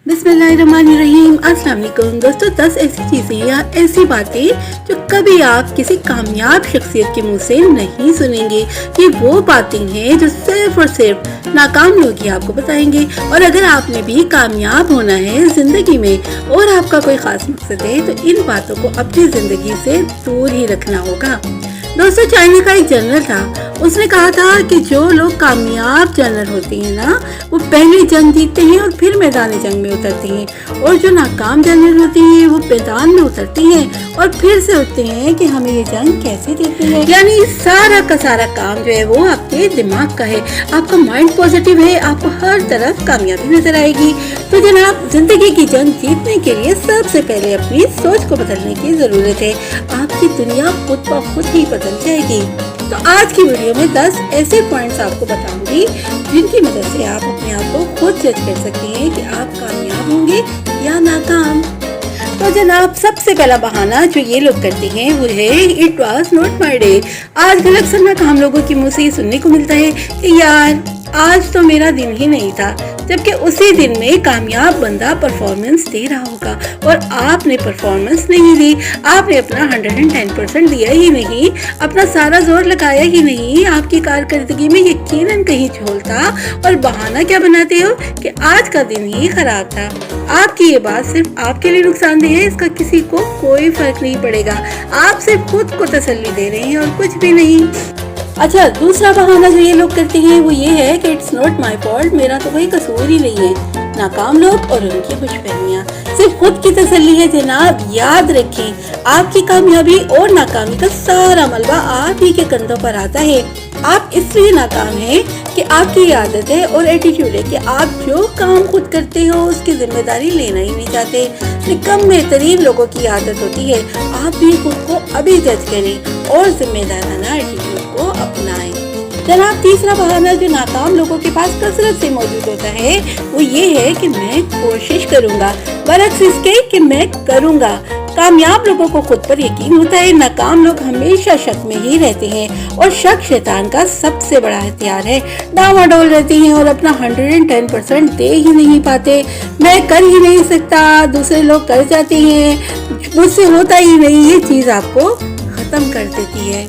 बिस्मिल्लाहिर्रहमानिर्रहीम। अस्सलाम वालेकुम दोस्तों, 10 ऐसी चीज़ें या ऐसी बातें जो कभी आप किसी कामयाब शख्सियत के मुंह से नहीं सुनेंगे। ये वो बातें हैं जो सिर्फ और सिर्फ नाकाम लोग ही आपको बताएंगे। और अगर आपने भी कामयाब होना है ज़िंदगी में और आपका कोई ख़ास मकसद है तो इन बातों को अपनी ज़िंदगी से दूर ही रखना होगा। दोस्तों, चाइना का एक जनरल था, उसने कहा था कि जो लोग कामयाब जनरल होते हैं ना, वो पहले जंग जीतते हैं और फिर मैदान जंग में उतरते हैं, और जो नाकाम जनरल होते हैं वो मैदान में उतरते हैं और फिर से उठते हैं कि हमें ये जंग कैसे जीतनी है। यानी सारा का सारा काम जो है वो आपके दिमाग का है। आपका माइंड पॉजिटिव है, आपको हर तरफ कामयाबी नजर आएगी। तो जनाब, जिंदगी की जंग जीतने के लिए सबसे पहले अपनी सोच को बदलने की जरूरत है। आपकी दुनिया खुद ब खुद ही बदल जाएगी। तो आज की वीडियो में 10 ऐसे पॉइंट्स आपको बताऊंगी जिनकी मदद से आप अपने आप को खुद जज कर सकते हैं कि आप कामयाब होंगे या नाकाम। तो जनाब, सबसे पहला बहाना जो ये लोग करते हैं वो है it was not my day. आजकल अक्सर नाकाम लोगों के मुंह से ये सुनने को मिलता है कि यार आज तो मेरा दिन ही नहीं था, जबकि उसी दिन में कामयाब बंदा परफॉर्मेंस दे रहा होगा और आपने परफॉर्मेंस नहीं दी। आपने अपना 110% दिया ही नहीं, अपना सारा जोर लगाया ही नहीं। आपकी कारकर्दगी में यकीनन कहीं झोल था और बहाना क्या बनाते हो कि आज का दिन ही खराब था। आपकी ये बात सिर्फ आपके लिए नुकसानदेह है, इसका किसी को कोई फर्क नहीं पड़ेगा। आप सिर्फ खुद को तसल्ली दे रहे हैं और कुछ भी नहीं। अच्छा, दूसरा बहाना जो ये लोग करते हैं वो ये है कि इट्स नॉट माई फॉल्ट, मेरा तो कोई कसूर ही नहीं है। नाकाम लोग और उनकी खुशफहमियाँ सिर्फ खुद की तसल्ली है जनाब। याद रखें, आपकी कामयाबी और नाकामी का सारा मलबा आप ही के कंधों पर आता है। आप इसलिए नाकाम हैं कि आपकी आदत है और एटीट्यूड है कि आप जो काम खुद करते हो उसकी जिम्मेदारी लेना ही नहीं चाहते। निकम्मे तरीन लोगों की आदत होती है। आप भी खुद को अभी जज करें और जिम्मेदाराना एटीट्यूड को अपनाएं। जनाब, तीसरा बहाना जो नाकाम लोगों के पास कसरत से मौजूद होता है वो ये है कि मैं कोशिश करूंगा, बरक्स इसके कि मैं करूंगा। कामयाब लोगों को खुद पर यकीन होता है, नाकाम लोग हमेशा शक में ही रहते हैं और शक शैतान का सबसे बड़ा हथियार है। डावाडोल रहते हैं और अपना 110% दे ही नहीं पाते। मैं कर ही नहीं सकता, दूसरे लोग कर जाते हैं, मुझसे होता ही नहीं, ये चीज आपको खत्म कर देती है।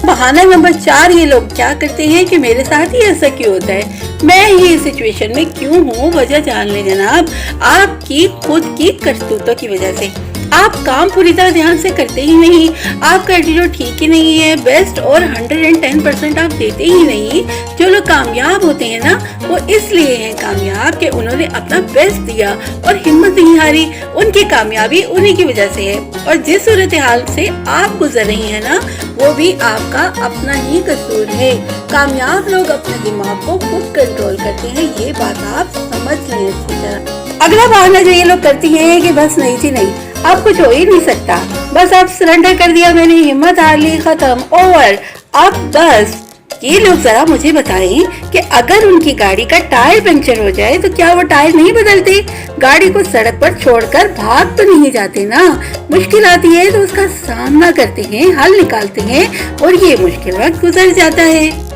बहाना नंबर 4 ये लोग क्या करते हैं कि मेरे साथ ही ऐसा क्यों होता है, मैं ही इस सिचुएशन में क्यों हूँ। वजह जान ले जनाब, आपकी खुद की करतूतों की वजह से। आप काम पूरी तरह ध्यान से करते ही नहीं, आपका एटीट्यूड ठीक ही नहीं है, बेस्ट और 110% आप देते ही नहीं। जो लोग कामयाब होते हैं ना, वो इसलिए हैं कामयाब कि उन्होंने अपना बेस्ट दिया और हिम्मत नहीं हारी। उनकी कामयाबी उन्हीं की वजह से है और जिस सूरत हाल से आप गुजर रही हैं ना, वो भी आपका अपना ही कसूर है। कामयाब लोग अपने दिमाग को खुद कंट्रोल करते हैं, ये बात आप समझ लें अच्छी तरह। अगला बहाना जो ये लोग करती हैं कि बस नहीं थी नहीं, अब कुछ हो ही नहीं सकता, बस आप सरेंडर कर दिया, मैंने हिम्मत हार ली, खत्म, ओवर, अब बस। ये लोग जरा मुझे बताएं कि अगर उनकी गाड़ी का टायर पंक्चर हो जाए तो क्या वो टायर नहीं बदलते? गाड़ी को सड़क पर छोड़कर भाग तो नहीं जाते ना। मुश्किल आती है तो उसका सामना करते हैं, हल निकालते हैं और ये मुश्किल वक्त गुजर जाता है।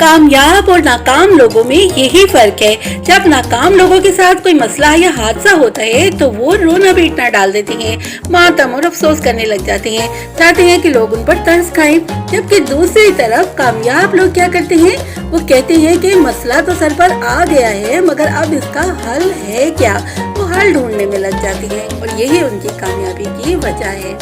कामयाब और नाकाम लोगों में यही फर्क है। जब नाकाम लोगों के साथ कोई मसला या हादसा होता है तो वो रोना पीटना डाल देते हैं, मातम और अफसोस करने लग जाते हैं, चाहते हैं कि लोग उन पर तरस खाएं। जबकि दूसरी तरफ कामयाब लोग क्या करते हैं, वो कहते हैं कि मसला तो सर पर आ गया है मगर अब इसका हल है क्या। वो हल ढूंढने में लग जाती हैं और यही उनकी कामयाबी की वजह है।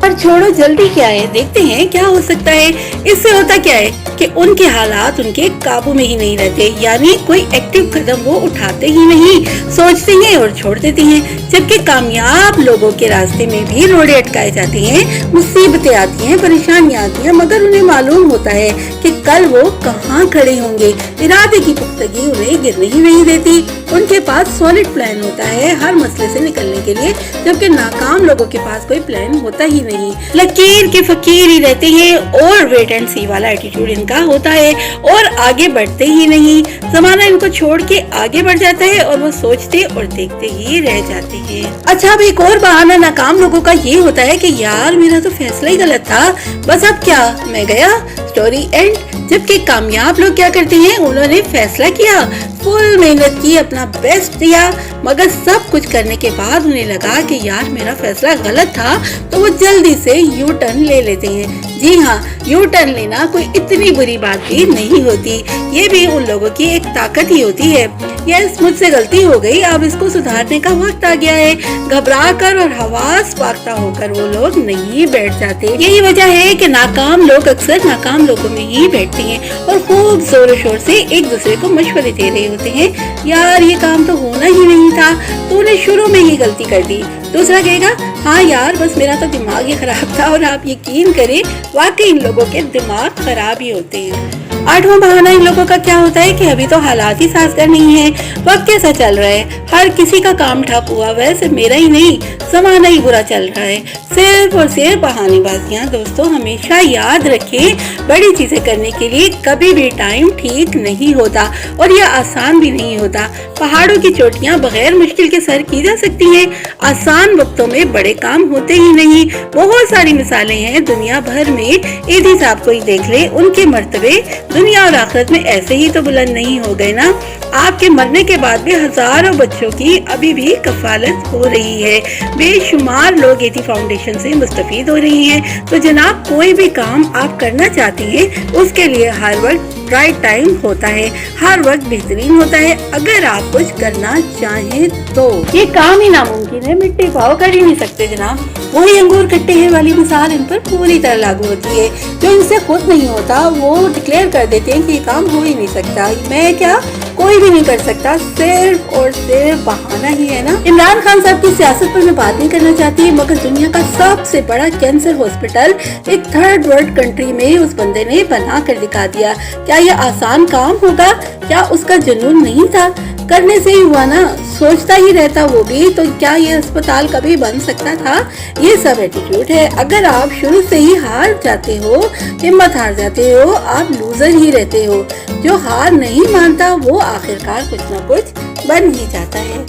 पर छोड़ो, जल्दी क्या है, देखते हैं क्या हो सकता है। इससे होता क्या है कि उनके हालात उनके काबू में ही नहीं रहते, यानी कोई एक्टिव कदम वो उठाते ही नहीं, सोचते हैं और छोड़ देते हैं। जबकि कामयाब लोगों के रास्ते में भी रोड़े अटकाए जाते हैं, मुसीबतें आती हैं, परेशानियां आती हैं, मगर उन्हें मालूम होता है कि कल वो कहाँ खड़े होंगे। इरादे की पुख्तगी उन्हें गिरने ही नहीं देती। उनके पास सॉलिड प्लान होता है हर मसले से निकलने के लिए, जबकि नाकाम लोगों के पास कोई प्लान होता ही नहीं नहीं, लकीर के फकीर ही रहते हैं और वेट एंड सी वाला एटीट्यूड इनका होता है और आगे बढ़ते ही नहीं। जमाना इनको छोड़ के आगे बढ़ जाता है और वो सोचते और देखते ही रह जाते हैं। अच्छा, अब एक और बहाना नाकाम लोगों का ये होता है कि यार मेरा तो फैसला ही गलत था, बस अब क्या, मैं गया, स्टोरी एंड। जबकि कामयाब लोग क्या करते हैं, उन्होंने फैसला किया, फुल मेहनत की, अपना बेस्ट दिया, मगर सब कुछ करने के बाद उन्हें लगा कि यार मेरा फैसला गलत था, तो वो जल्दी से यू टर्न ले लेते हैं। जी हाँ, यू टर्न लेना कोई इतनी बुरी बात भी नहीं होती, ये भी उन लोगों की एक ताकत ही होती है। यस, मुझसे गलती हो गई, अब इसको सुधारने का वक्त आ गया है। घबरा कर और हवास पाकता होकर वो लोग नहीं बैठ जाते। यही वजह है कि नाकाम लोग अक्सर नाकाम लोगों में ही बैठते हैं और खूब जोर शोर से एक दूसरे को मशवरे दे रहे होते हैं, यार ये काम तो होना ही नहीं था, तूने शुरू में ही गलती कर दी। दूसरा कहेगा, हाँ यार बस मेरा तो दिमाग ही खराब था, और आप यकीन करें वाकई इन लोगों के दिमाग खराब ही होते हैं। आठवां बहाना इन लोगों का क्या होता है कि अभी तो हालात ही साजगार नहीं है, वक्त कैसा चल रहा है, हर किसी का काम ठप हुआ, वैसे मेरा ही नहीं, जमाना ही बुरा चल रहा है। सिर्फ और सिर्फ बहानेबाजियां। दोस्तों हमेशा याद रखें, बड़ी चीजें करने के लिए कभी भी टाइम ठीक नहीं होता और यह आसान भी नहीं होता। पहाड़ों की चोटियां बगैर मुश्किल के सर की जा सकती हैं, आसान वक्तों में बड़े काम होते ही नहीं। बहुत सारी मिसालें हैं दुनिया भर में, ईदी साहब को ही देख ले, उनके मर्तबे दुनिया और आखिरत में ऐसे ही तो बुलंद नहीं हो गए ना। आपके मरने के बाद भी हजारों बच्चों की अभी भी कफालत हो रही है, बेशुमार लोग एटी फाउंडेशन से मुस्तफीद हो रही हैं। तो जनाब, कोई भी काम आप करना चाहते हैं उसके लिए हर वक्त राइट टाइम होता है, हर वक्त बेहतरीन होता है। अगर आप कुछ करना चाहें तो ये काम ही नामुमकिन है, मिट्टी पाव कर ही नहीं सकते जनाब। वही अंगूर खट्टे हैं वाली मिसाल इन पर पूरी तरह लागू होती है। जो इनसे खुद नहीं होता वो डिक्लेयर कर देते हैं कि ये काम हो ही नहीं सकता, मैं क्या, कोई भी नहीं कर सकता, सिर्फ और सिर्फ बहाना ही है ना। इमरान खान साहब की सियासत पर मैं बात नहीं करना चाहती, मगर दुनिया का सबसे बड़ा कैंसर हॉस्पिटल एक थर्ड वर्ल्ड कंट्री में उस बंदे ने बना कर दिखा दिया। क्या ये आसान काम होगा? क्या उसका जुनून नहीं था? करने से ही हुआ ना, सोचता ही रहता वो भी, तो क्या ये अस्पताल कभी बन सकता था? ये सब एटीट्यूड है। अगर आप शुरू से ही हार जाते हो, हिम्मत हार जाते हो, आप लूजर ही रहते हो। जो हार नहीं मानता वो आखिरकार कुछ ना कुछ बन ही जाता है।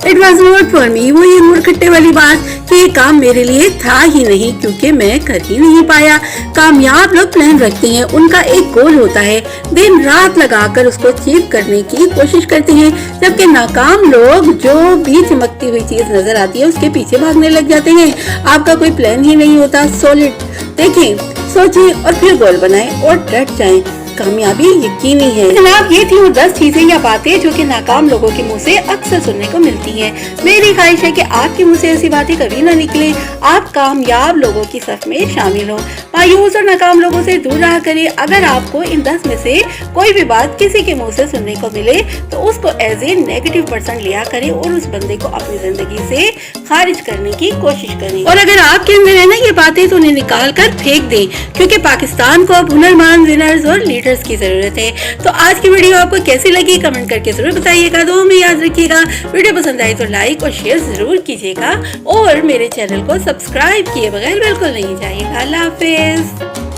It was not for me, वो ये अंगूर खट्टे वाली बात कि ये काम मेरे लिए था ही नहीं क्योंकि मैं कर ही नहीं पाया। कामयाब लोग प्लान रखते हैं, उनका एक गोल होता है, दिन रात लगाकर उसको अचीव करने की कोशिश करते हैं, जबकि नाकाम लोग जो भी चमकती हुई चीज नजर आती है उसके पीछे भागने लग जाते हैं। आपका कोई प्लान ही नहीं होता। सॉलिड देखें, सोचें और फिर गोल बनाएं और डट जाएं, कामयाबी यकीनी है। जनाब, ये थी वो 10 चीजें या बातें जो कि नाकाम लोगों के मुंह से अक्सर सुनने को मिलती हैं। मेरी ख्वाहिश है कि आपके मुंह से ऐसी बातें कभी ना निकले, आप कामयाब लोगों की सफ में शामिल हो। मायूस और नाकाम लोगों से दूर रहा करिए। अगर आपको इन 10 में से कोई भी बात किसी के मुंह से सुनने को मिले तो उसको एज ए नेगेटिव पर्सन लिया करें और उस बंदे को अपनी जिंदगी से खारिज करने की कोशिश करें। और अगर आपके अंदर है ना ये बातें तो उन्हें निकाल कर फेंक दें, क्योंकि पाकिस्तान को अब हुनरमंद, विनर्स और लीडर्स की जरूरत है। तो आज की वीडियो आपको कैसी लगी कमेंट करके जरूर बताइएगा। दुआ में याद रखिएगा, वीडियो पसंद आई तो लाइक और शेयर जरूर कीजिएगा और मेरे चैनल को सब्सक्राइब किए बगैर बिल्कुल नहीं जाइएगा। अल्लाह हाफिज।